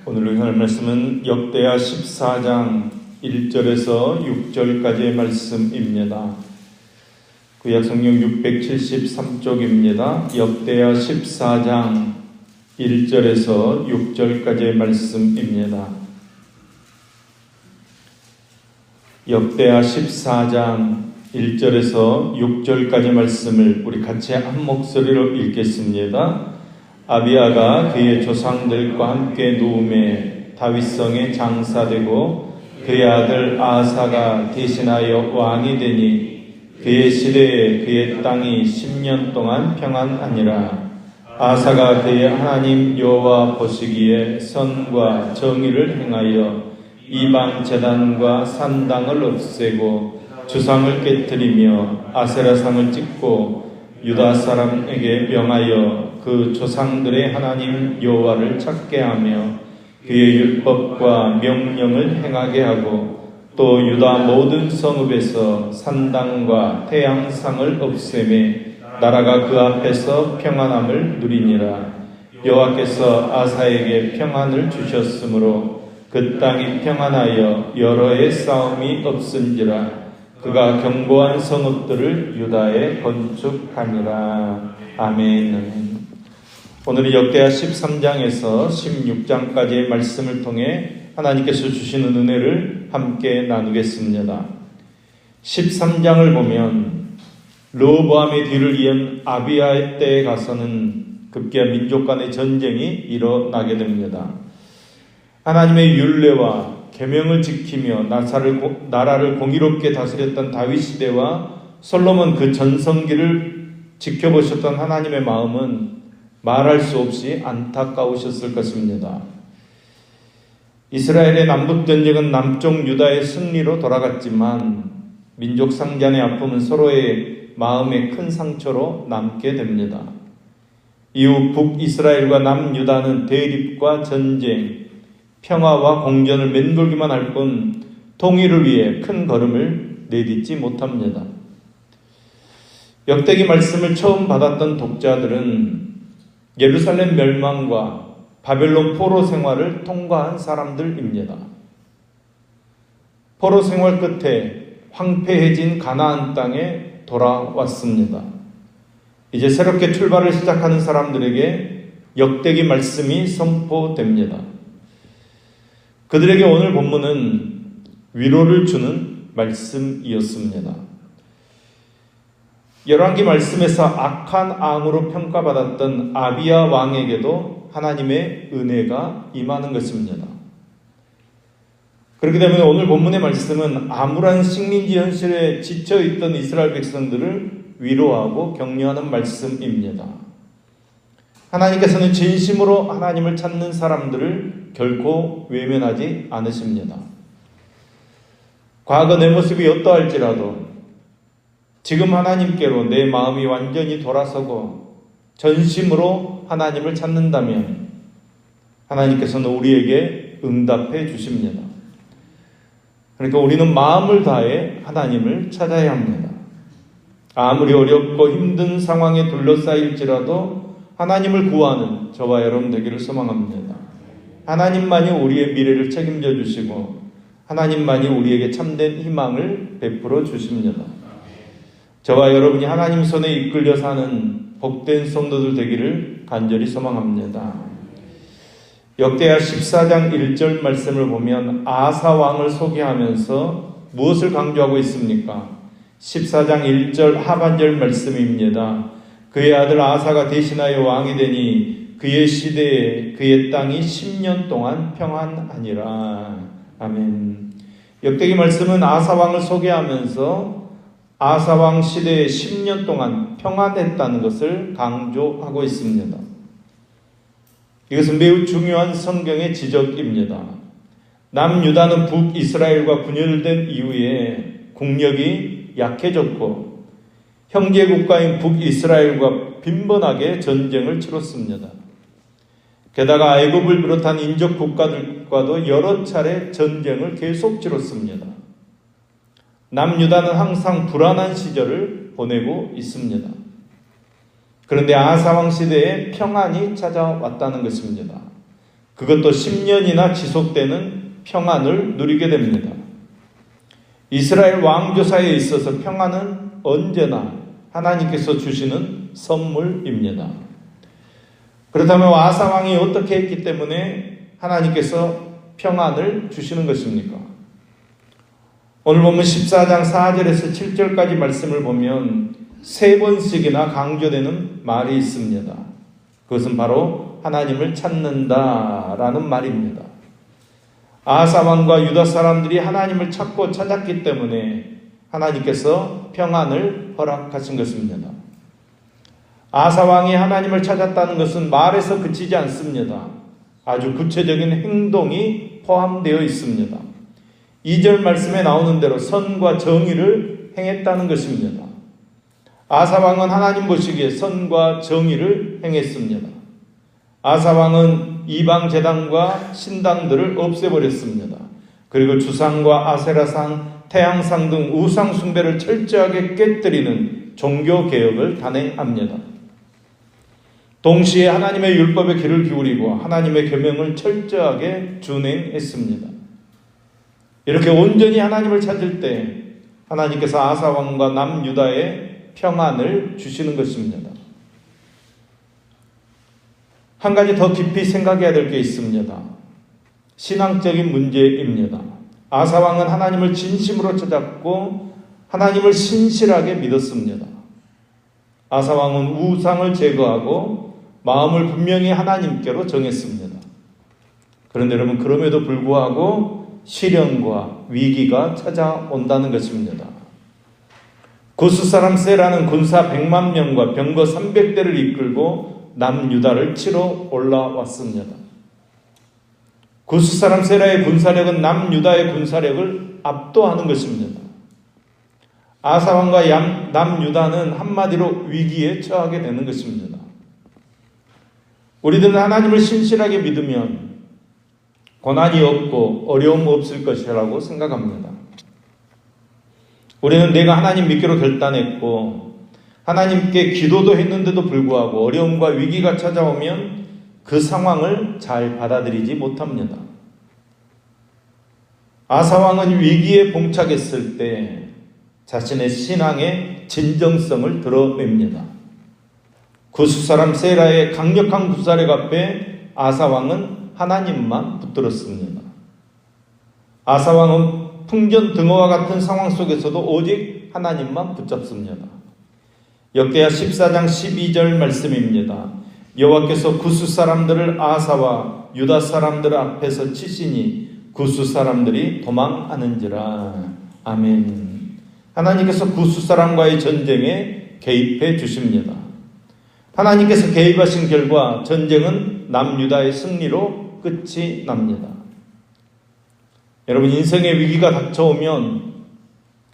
오늘 읽을 말씀은 역대하 14장 1절에서 6절까지의 말씀입니다. 구약 성경 673쪽입니다. 역대하 14장 1절에서 6절까지의 말씀입니다. 역대하 14장 1절에서 6절까지 말씀을 우리 같이 한 목소리로 읽겠습니다. 아비야가 그의 조상들과 함께 누움에 다윗성에 장사되고 그의 아들 아사가 대신하여 왕이 되니 그의 시대에 그의 땅이 10년 동안 평안하니라. 아사가 그의 하나님 여호와 보시기에 선과 정의를 행하여 이방 제단과 산당을 없애고 주상을 깨뜨리며 아세라상을 찍고 유다 사람에게 명하여 그 조상들의 하나님 여호와를 찾게 하며 그의 율법과 명령을 행하게 하고 또 유다 모든 성읍에서 산당과 태양상을 없애매 나라가 그 앞에서 평안함을 누리니라. 여호와께서 아사에게 평안을 주셨으므로 그 땅이 평안하여 여러 해 싸움이 없은지라. 그가 견고한 성읍들을 유다에 건축하니라. 아멘. 오늘은 역대하 13장에서 16장까지의 말씀을 통해 하나님께서 주시는 은혜를 함께 나누겠습니다. 13장을 보면 르호보암의 뒤를 이은 아비야의 때에 가서는 급기야 민족 간의 전쟁이 일어나게 됩니다. 하나님의 율례와 계명을 지키며 나라를 공의롭게 다스렸던 다윗 시대와 솔로몬 그 전성기를 지켜보셨던 하나님의 마음은 말할 수 없이 안타까우셨을 것입니다. 이스라엘의 남북전쟁은 남쪽 유다의 승리로 돌아갔지만 민족 상잔의 아픔은 서로의 마음에 큰 상처로 남게 됩니다. 이후 북이스라엘과 남유다는 대립과 전쟁, 평화와 공전을 맴돌기만 할 뿐 통일을 위해 큰 걸음을 내딛지 못합니다. 역대기 말씀을 처음 받았던 독자들은 예루살렘 멸망과 바벨론 포로 생활을 통과한 사람들입니다. 포로 생활 끝에 황폐해진 가나안 땅에 돌아왔습니다. 이제 새롭게 출발을 시작하는 사람들에게 역대기 말씀이 선포됩니다. 그들에게 오늘 본문은 위로를 주는 말씀이었습니다. 열왕기 말씀에서 악한 왕으로 평가받았던 아비야 왕에게도 하나님의 은혜가 임하는 것입니다. 그렇기 때문에 오늘 본문의 말씀은 암울한 식민지 현실에 지쳐있던 이스라엘 백성들을 위로하고 격려하는 말씀입니다. 하나님께서는 진심으로 하나님을 찾는 사람들을 결코 외면하지 않으십니다. 과거 내 모습이 어떠할지라도 지금 하나님께로 내 마음이 완전히 돌아서고 전심으로 하나님을 찾는다면 하나님께서는 우리에게 응답해 주십니다. 그러니까 우리는 마음을 다해 하나님을 찾아야 합니다. 아무리 어렵고 힘든 상황에 둘러싸일지라도 하나님을 구하는 저와 여러분 되기를 소망합니다. 하나님만이 우리의 미래를 책임져 주시고 하나님만이 우리에게 참된 희망을 베풀어 주십니다. 저와 여러분이 하나님 손에 이끌려 사는 복된 성도들 되기를 간절히 소망합니다. 역대하 14장 1절 말씀을 보면 아사 왕을 소개하면서 무엇을 강조하고 있습니까? 14장 1절 하반절 말씀입니다. 그의 아들 아사가 대신하여 왕이 되니 그의 시대에 그의 땅이 10년 동안 평안하니라. 아멘. 역대기 말씀은 아사 왕을 소개하면서 아사 왕 시대에 10년 동안 평안했다는 것을 강조하고 있습니다. 이것은 매우 중요한 성경의 지적입니다. 남유다는 북이스라엘과 분열된 이후에 국력이 약해졌고 형제 국가인 북이스라엘과 빈번하게 전쟁을 치렀습니다. 게다가 애굽을 비롯한 인접 국가들과도 여러 차례 전쟁을 계속 치렀습니다. 남유다는 항상 불안한 시절을 보내고 있습니다. 그런데 아하사왕 시대에 평안이 찾아왔다는 것입니다. 그것도 10년이나 지속되는 평안을 누리게 됩니다. 이스라엘 왕조사에 있어서 평안은 언제나 하나님께서 주시는 선물입니다. 그렇다면 아사 왕이 어떻게 했기 때문에 하나님께서 평안을 주시는 것입니까? 오늘 보면 14장 4절에서 7절까지 말씀을 보면 3번씩이나 강조되는 말이 있습니다. 그것은 바로 하나님을 찾는다라는 말입니다. 아사 왕과 유다 사람들이 하나님을 찾고 찾았기 때문에 하나님께서 평안을 허락하신 것입니다. 아사 왕이 하나님을 찾았다는 것은 말에서 그치지 않습니다. 아주 구체적인 행동이 포함되어 있습니다. 2절 말씀에 나오는 대로 선과 정의를 행했다는 것입니다. 아사 왕은 하나님 보시기에 선과 정의를 행했습니다. 아사 왕은 이방 제단과 신당들을 없애버렸습니다. 그리고 주상과 아세라상, 태양상 등 우상 숭배를 철저하게 깨뜨리는 종교 개혁을 단행합니다. 동시에 하나님의 율법에 귀를 기울이고 하나님의 계명을 철저하게 준행했습니다. 이렇게 온전히 하나님을 찾을 때 하나님께서 아사 왕과 남유다에 평안을 주시는 것입니다. 한 가지 더 깊이 생각해야 될 게 있습니다. 신앙적인 문제입니다. 아사 왕은 하나님을 진심으로 찾았고 하나님을 신실하게 믿었습니다. 아사 왕은 우상을 제거하고 마음을 분명히 하나님께로 정했습니다. 그런데 여러분, 그럼에도 불구하고 시련과 위기가 찾아온다는 것입니다. 구스 사람 세라는 군사 100만 명과 병거 300대를 이끌고 남유다를 치러 올라왔습니다. 구스 사람 세라의 군사력은 남유다의 군사력을 압도하는 것입니다. 아사 왕과 남유다는 한마디로 위기에 처하게 되는 것입니다. 우리들은 하나님을 신실하게 믿으면 고난이 없고 어려움 없을 것이라고 생각합니다. 우리는 내가 하나님 믿기로 결단했고 하나님께 기도도 했는데도 불구하고 어려움과 위기가 찾아오면 그 상황을 잘 받아들이지 못합니다. 아사 왕은 위기에 봉착했을 때 자신의 신앙의 진정성을 드러냅니다. 구스 사람 세라의 강력한 군사력 앞에 아사 왕은 하나님만 붙들었습니다. 아사 왕은 풍전등화와 같은 상황 속에서도 오직 하나님만 붙잡습니다. 역대하 14장 12절 말씀입니다. 여호와께서 구스 사람들을 아사와 유다 사람들 앞에서 치시니 구스 사람들이 도망하는지라. 아멘. 하나님께서 구스 사람과의 전쟁에 개입해 주십니다. 하나님께서 개입하신 결과 전쟁은 남유다의 승리로 끝이 납니다. 여러분, 인생의 위기가 닥쳐오면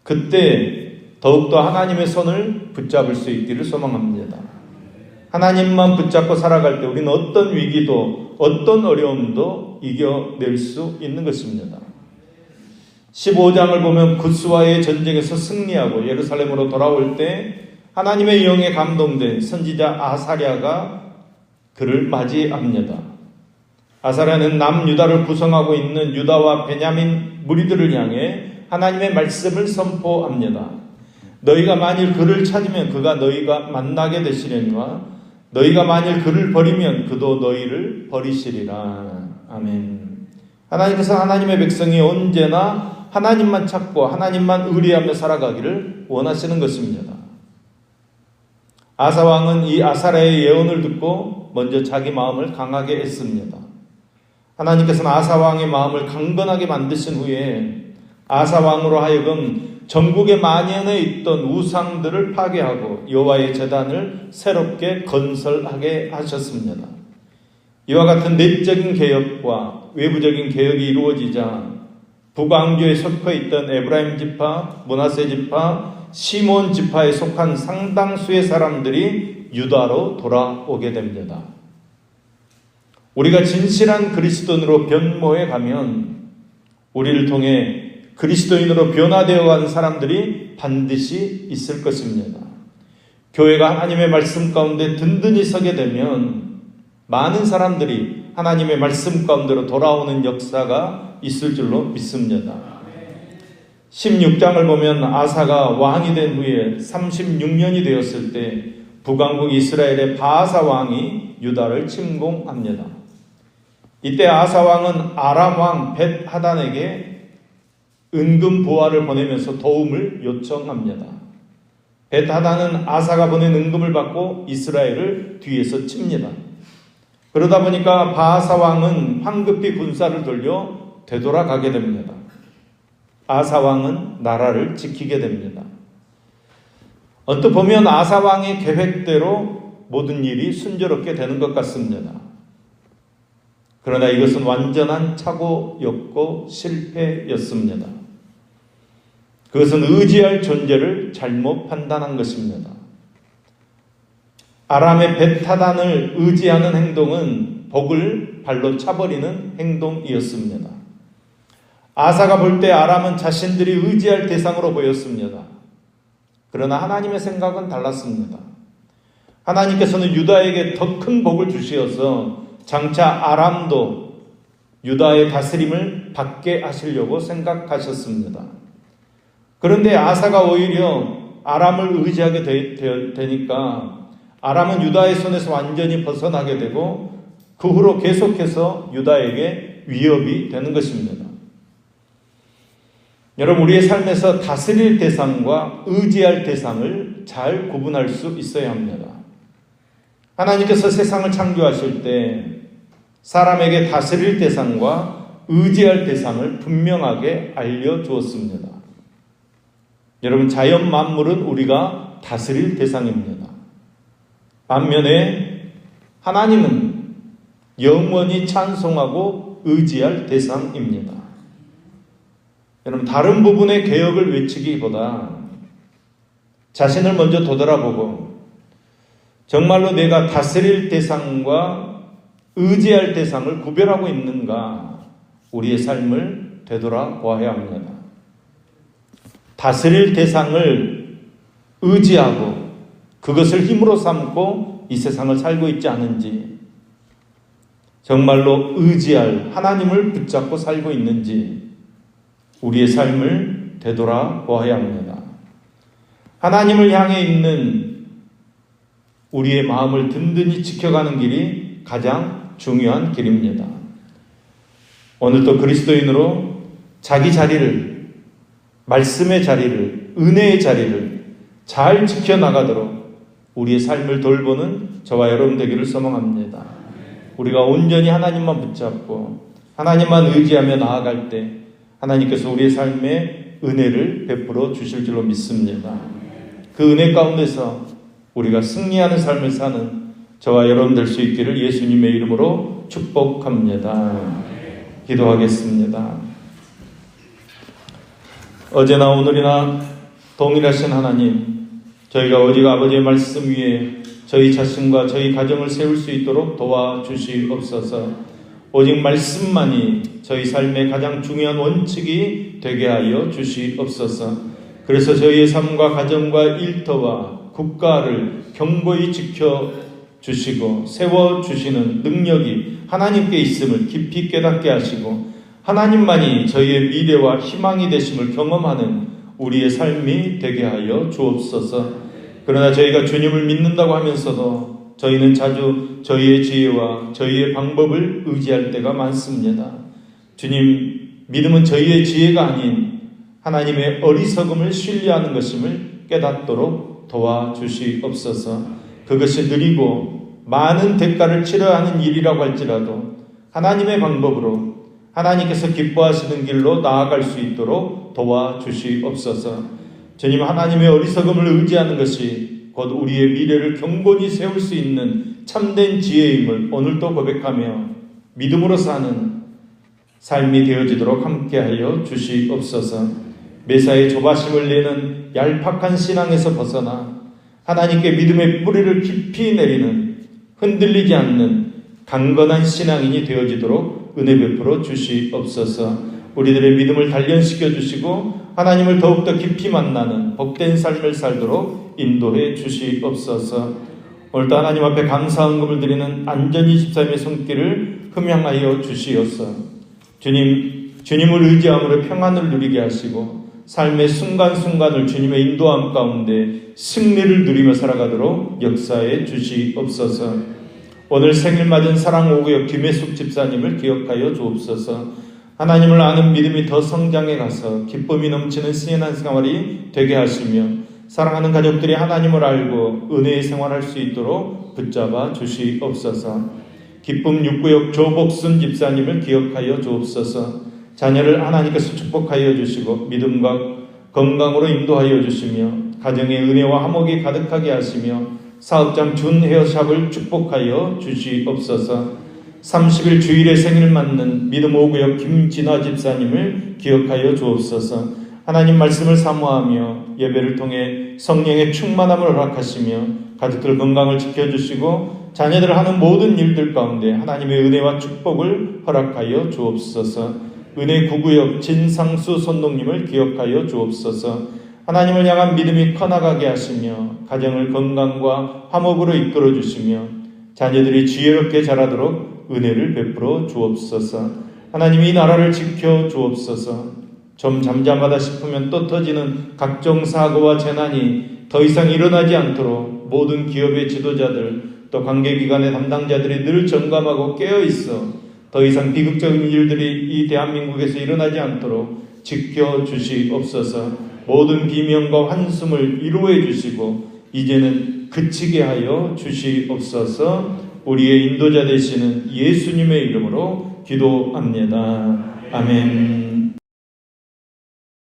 그때 더욱더 하나님의 손을 붙잡을 수 있기를 소망합니다. 하나님만 붙잡고 살아갈 때 우리는 어떤 위기도 어떤 어려움도 이겨낼 수 있는 것입니다. 15장을 보면 구스와의 전쟁에서 승리하고 예루살렘으로 돌아올 때 하나님의 영에 감동된 선지자 아사랴가 그를 맞이합니다. 아사랴는 남유다를 구성하고 있는 유다와 베냐민 무리들을 향해 하나님의 말씀을 선포합니다. 너희가 만일 그를 찾으면 그가 너희가 만나게 되시려니와 너희가 만일 그를 버리면 그도 너희를 버리시리라. 아멘. 하나님께서 하나님의 백성이 언제나 하나님만 찾고 하나님만 의뢰하며 살아가기를 원하시는 것입니다. 아사 왕은 이 아사랴의 예언을 듣고 먼저 자기 마음을 강하게 했습니다. 하나님께서는 아사 왕의 마음을 강건하게 만드신 후에 아사 왕으로 하여금 전국에 만연해 있던 우상들을 파괴하고 여호와의 제단을 새롭게 건설하게 하셨습니다. 이와 같은 내적인 개혁과 외부적인 개혁이 이루어지자 북왕조에 속해 있던 에브라임 지파, 므낫세 지파, 시몬 지파에 속한 상당수의 사람들이 유다로 돌아오게 됩니다. 우리가 진실한 그리스도인으로 변모해 가면 우리를 통해 그리스도인으로 변화되어가는 사람들이 반드시 있을 것입니다. 교회가 하나님의 말씀 가운데 든든히 서게 되면 많은 사람들이 하나님의 말씀 가운데로 돌아오는 역사가 있을 줄로 믿습니다. 16장을 보면 아사가 왕이 된 후에 36년이 되었을 때 북왕국 이스라엘의 바아사 왕이 유다를 침공합니다. 이때 아사 왕은 아람 왕 벳하단에게 은금 부하를 보내면서 도움을 요청합니다. 벳하단은 아사가 보낸 은금을 받고 이스라엘을 뒤에서 칩니다. 그러다 보니까 바아사 왕은 황급히 군사를 돌려 되돌아가게 됩니다. 아사 왕은 나라를 지키게 됩니다. 언뜻 보면 아사 왕의 계획대로 모든 일이 순조롭게 되는 것 같습니다. 그러나 이것은 완전한 착오였고 실패였습니다. 그것은 의지할 존재를 잘못 판단한 것입니다. 아람의 벳하단을 의지하는 행동은 복을 발로 차버리는 행동이었습니다. 아사가 볼 때 아람은 자신들이 의지할 대상으로 보였습니다. 그러나 하나님의 생각은 달랐습니다. 하나님께서는 유다에게 더 큰 복을 주시어서 장차 아람도 유다의 다스림을 받게 하시려고 생각하셨습니다. 그런데 아사가 오히려 아람을 의지하게 되니까 아람은 유다의 손에서 완전히 벗어나게 되고 그 후로 계속해서 유다에게 위협이 되는 것입니다. 여러분, 우리의 삶에서 다스릴 대상과 의지할 대상을 잘 구분할 수 있어야 합니다. 하나님께서 세상을 창조하실 때 사람에게 다스릴 대상과 의지할 대상을 분명하게 알려주었습니다. 여러분, 자연 만물은 우리가 다스릴 대상입니다. 반면에 하나님은 영원히 찬송하고 의지할 대상입니다. 여러분, 다른 부분의 개혁을 외치기보다 자신을 먼저 되돌아보고 정말로 내가 다스릴 대상과 의지할 대상을 구별하고 있는가 우리의 삶을 되돌아보아야 합니다. 다스릴 대상을 의지하고 그것을 힘으로 삼고 이 세상을 살고 있지 않은지, 정말로 의지할 하나님을 붙잡고 살고 있는지 우리의 삶을 되돌아보아야 합니다. 하나님을 향해 있는 우리의 마음을 든든히 지켜가는 길이 가장 중요한 길입니다. 오늘도 그리스도인으로 자기 자리를, 말씀의 자리를, 은혜의 자리를 잘 지켜나가도록 우리의 삶을 돌보는 저와 여러분 되기를 소망합니다. 우리가 온전히 하나님만 붙잡고 하나님만 의지하며 나아갈 때 하나님께서 우리의 삶에 은혜를 베풀어 주실 줄로 믿습니다. 그 은혜 가운데서 우리가 승리하는 삶을 사는 저와 여러분 될 수 있기를 예수님의 이름으로 축복합니다. 기도하겠습니다. 어제나 오늘이나 동일하신 하나님, 저희가 오직 아버지의 말씀 위에 저희 자신과 저희 가정을 세울 수 있도록 도와주시옵소서. 오직 말씀만이 저희 삶의 가장 중요한 원칙이 되게 하여 주시옵소서. 그래서 저희의 삶과 가정과 일터와 국가를 견고히 지켜주시고 세워주시는 능력이 하나님께 있음을 깊이 깨닫게 하시고 하나님만이 저희의 미래와 희망이 되심을 경험하는 우리의 삶이 되게 하여 주옵소서. 그러나 저희가 주님을 믿는다고 하면서도 저희는 자주 저희의 지혜와 저희의 방법을 의지할 때가 많습니다. 주님, 믿음은 저희의 지혜가 아닌 하나님의 어리석음을 신뢰하는 것임을 깨닫도록 도와주시옵소서. 그것이 느리고 많은 대가를 치러야 하는 일이라고 할지라도 하나님의 방법으로 하나님께서 기뻐하시는 길로 나아갈 수 있도록 도와주시옵소서. 주님, 하나님의 어리석음을 의지하는 것이 곧 우리의 미래를 견고히 세울 수 있는 참된 지혜임을 오늘도 고백하며 믿음으로 사는 삶이 되어지도록 함께하여 주시옵소서. 매사에 조바심을 내는 얄팍한 신앙에서 벗어나 하나님께 믿음의 뿌리를 깊이 내리는 흔들리지 않는 강건한 신앙인이 되어지도록 은혜 베풀어 주시옵소서. 우리들의 믿음을 단련시켜 주시고 하나님을 더욱더 깊이 만나는 복된 삶을 살도록 인도해 주시옵소서. 오늘도 하나님 앞에 감사헌금을 드리는 안전히 집사님의 손길을 흠양하여 주시옵소서. 주님을 의지함으로 평안을 누리게 하시고 삶의 순간순간을 주님의 인도함 가운데 승리를 누리며 살아가도록 역사해 주시옵소서. 오늘 생일 맞은 사랑 5구역 김혜숙 집사님을 기억하여 주옵소서. 하나님을 아는 믿음이 더 성장해 가서 기쁨이 넘치는 신앙 생활이 되게 하시며 사랑하는 가족들이 하나님을 알고 은혜의 생활할 수 있도록 붙잡아 주시옵소서. 기쁨 6구역 조복순 집사님을 기억하여 주옵소서. 자녀를 하나님께서 축복하여 주시고 믿음과 건강으로 인도하여 주시며 가정의 은혜와 화목이 가득하게 하시며 사업장 준 헤어샵을 축복하여 주시옵소서. 30일 주일에 생일 맞는 믿음 5구역 김진화 집사님을 기억하여 주옵소서. 하나님 말씀을 사모하며 예배를 통해 성령의 충만함을 허락하시며 가족들 건강을 지켜주시고 자녀들 하는 모든 일들 가운데 하나님의 은혜와 축복을 허락하여 주옵소서. 은혜 9구역 진상수 손동님을 기억하여 주옵소서. 하나님을 향한 믿음이 커나가게 하시며 가정을 건강과 화목으로 이끌어 주시며 자녀들이 지혜롭게 자라도록 은혜를 베풀어 주옵소서. 하나님 이 나라를 지켜 주옵소서. 좀 잠잠하다 싶으면 또 터지는 각종 사고와 재난이 더 이상 일어나지 않도록 모든 기업의 지도자들 또 관계기관의 담당자들이 늘 점검하고 깨어있어 더 이상 비극적인 일들이 이 대한민국에서 일어나지 않도록 지켜주시옵소서. 모든 비명과 환숨을 위로해 주시고 이제는 그치게 하여 주시옵소서. 우리의 인도자 되시는 예수님의 이름으로 기도합니다. 아멘.